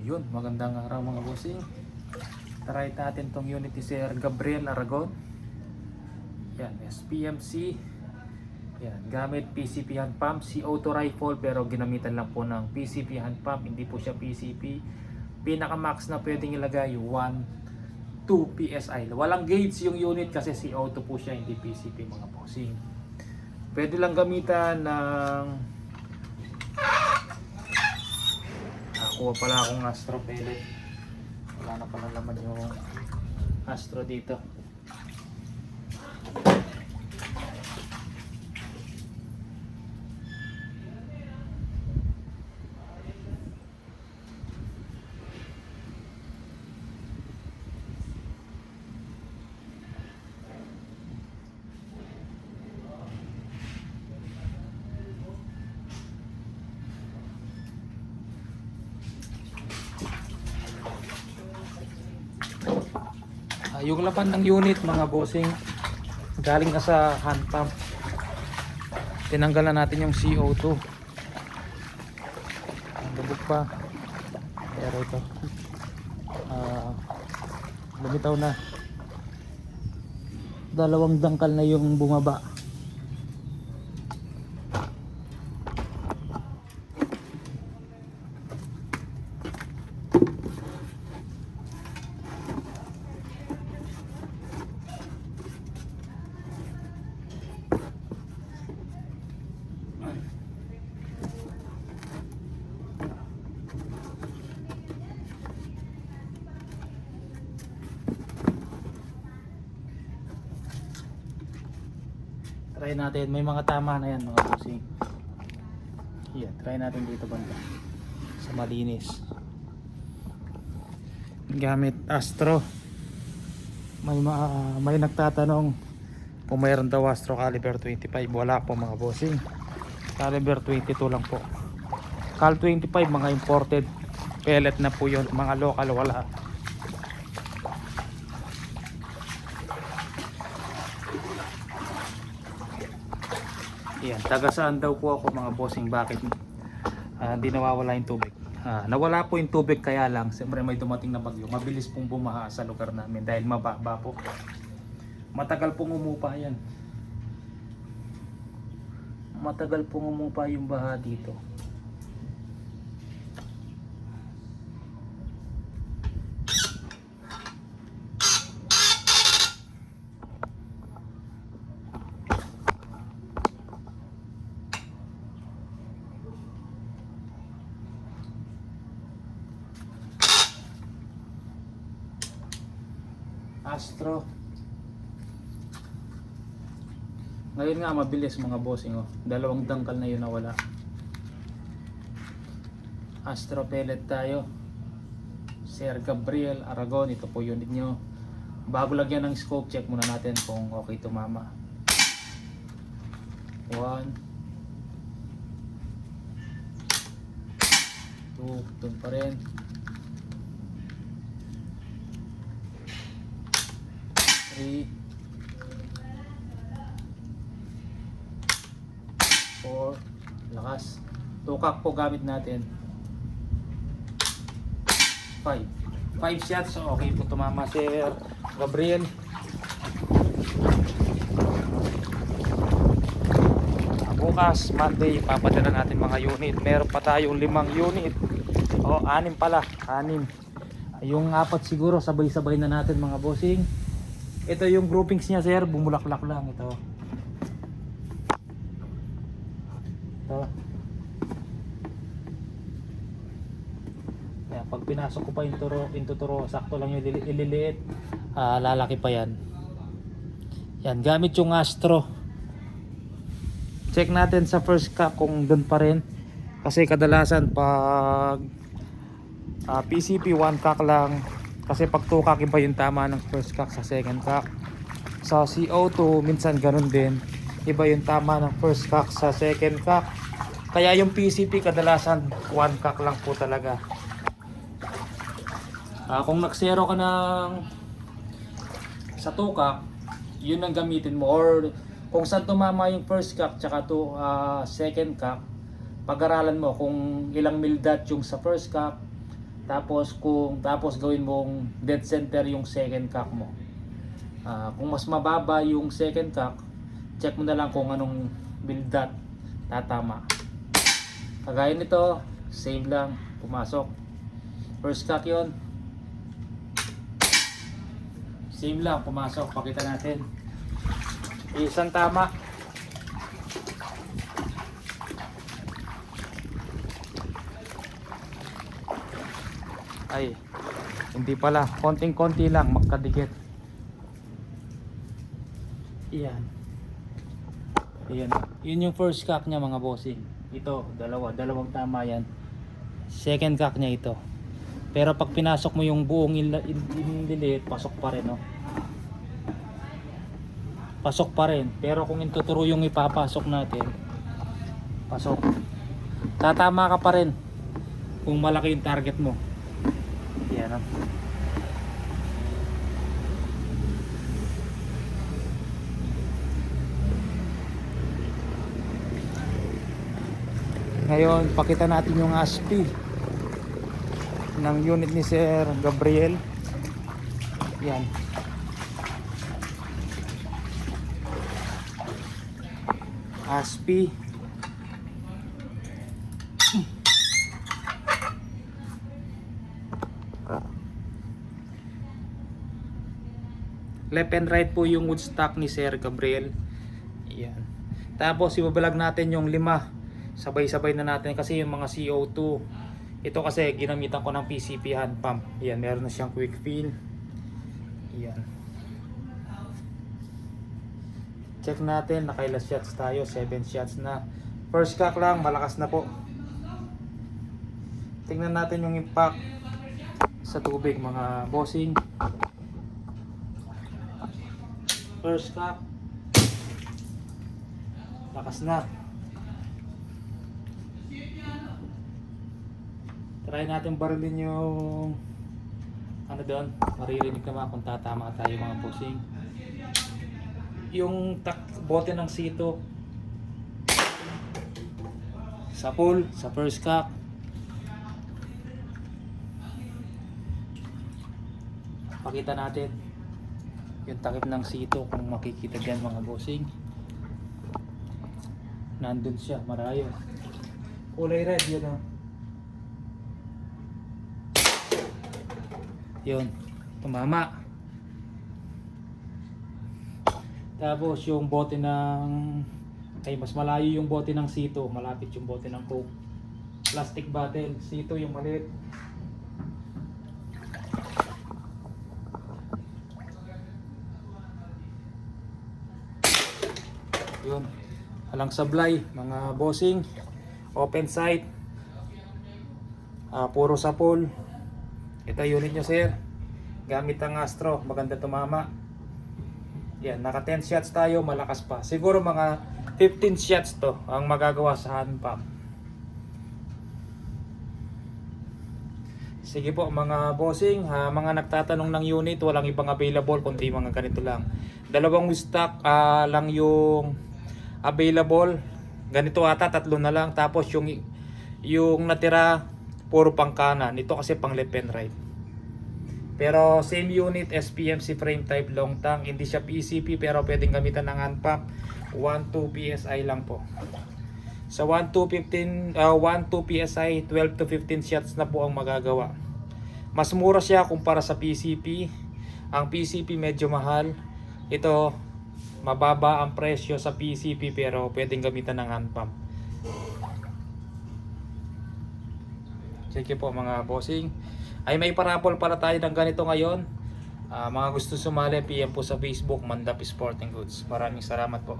Yun, magandang araw mga bossing. Try natin tong unit ni Sir Gabriel Aragon. Yan, SPMC. Yan, gamit PCP hand pump, CO2 rifle pero ginamitan lang po ng PCP hand pump, hindi po siya PCP. Pinaka max na pwedeng ilagay 1, 2 PSI. Walang gauge yung unit kasi CO2 po siya, hindi PCP mga bossing. Pwede lang gamitan ng kuha pala akong Astro pellet. Wala na pala naman yung Astro dito. Yung laman ng unit mga bossing galing na sa hand pump. Tinanggalan natin yung CO2. Ang lubog pa. Pero ito lumitaw na. Dalawang dangkal na yung bumaba. Try natin, may mga tama na yan mga bossing. Yan, try natin dito banda sa malinis. Gamit Astro. May nagtatanong kung mayroon daw Astro caliber 25. Wala po mga bossing. Caliber 22 lang po. Cal 25 mga imported pellet na po yun. Mga local wala. Yan, taga saan daw po ako mga bossing, bakit hindi nawawala yung tubig? Nawala po yung tubig kaya lang siyempre may dumating na bagyo, mabilis pong bumaha sa lugar namin dahil mababa po. Matagal pong umupa yan. Matagal pong umupa yung baha dito. Astro. Ngayon nga mabilis mga bossing oh. Dalawang dangkal na yun nawala. Astro pellet tayo. Sir Gabriel Aragon, ito po unit nyo. Bago lagyan ng scope, check muna natin kung okay tumama. 1, 2, doon pa rin. 3, 4, lakas. Tukak po gamit natin. 5 shots, so okay po tumama Sir Gabriel. Bukas Monday papadala natin mga unit. Meron pa tayong 5 unit o 6 pala, 6. Yung 4 siguro sabay-sabay na natin mga bossing. Ito yung groupings niya sir, bumulaklak lang ito. Kaya pag pinasok ko pa yung turo, sakto lang yung ililiit. Lalaki pa yan. Yan, gamit yung Astro. Check natin sa first cock kung doon pa rin. Kasi kadalasan pag PCP 1 cock lang. Kasi pag 2 cock iba yung tama ng first cock sa second cock. Sa CO2 minsan ganun din. Iba yung tama ng first cock sa second cock. Kaya yung PCP kadalasan 1 cock lang po talaga. Kung nagsero ka ng sa 2 cock, yun ang gamitin mo. Or kung saan tumama yung first cock tsaka second cock, pag-aralan mo kung ilang mil dot yung sa first cock, Tapos gawin mong dead center yung second cock mo. Kung mas mababa yung second cock, check mo na lang kung anong build dot tatama. Kagaya nito, same lang, pumasok. First cock yun. Same lang, pumasok. Pakita natin. Isang tama. Ay, hindi pala. Konting-konti lang, magkadikit. Iyan. Iyan. Yun yung first cock niya mga bossing. Ito, dalawang tama yan. Second cock niya ito. Pero pag pinasok mo yung buong inliliit, pasok pa rin, no? Pasok pa rin. Pero kung intuturo yung ipapasok natin, pasok. Tatama ka pa rin kung malaki yung target mo. Yan, no? Ngayon, pakita natin yung ASPI ng unit ni Sir Gabriel. Yan. ASPI. Left and right po yung wood stock ni Sir Gabriel. Yan. Tapos ibabalag natin yung 5. Sabay-sabay na natin kasi yung mga CO2. Ito kasi ginamitan ko ng PCP hand pump. Yan, meron na siyang quick fill. Yan. Check natin, nakailas shots tayo, 7 shots na. First cock lang, malakas na po. Tingnan natin yung impact sa tubig mga bossing. First cock. Lakas na. Try natin barilin yung ano doon, maririnig naman kung tatama tayo mga bossing. Yung bote ng sito sa pool, sa first cock. Pakita natin yung takip ng sito kung makikita dyan mga bossing. Nandun siya, marayo. Kulay red yun, oh. Yun, tumama. Tapos yung bote ng mas malayo yung bote ng sito, malapit yung bote ng coke. Plastic bottle, sito yung maliit. Yun, walang sablay mga bossing. Open sight. Puro sa pool. Ito unit nyo sir, gamit ang Astro, maganda tumama. Yan, naka 10 shots tayo, malakas pa. Siguro mga 15 shots to ang magagawa sa hand pump. Sige po mga bossing, mga nagtatanong ng unit, walang ibang available kundi mga ganito lang. Dalawang stock lang yung available. Ganito ata, 3 na lang. Tapos yung natira puro pang kanan. Ito kasi pang left and right. Pero same unit, SPMC frame type long tank. Hindi siya PCP pero pwedeng gamitan ng hand pump. 1-2 PSI lang po. Sa 1-2 PSI, 12 to 15 shots na po ang magagawa. Mas mura siya kumpara sa PCP. Ang PCP medyo mahal. Ito, mababa ang presyo sa PCP pero pwedeng gamitan ng hand pump. Sige po mga bossing. Ay may parapol para tayo ng ganito ngayon. Mga gusto sumali, PM po sa Facebook, Mandap Sporting Goods. Maraming salamat po.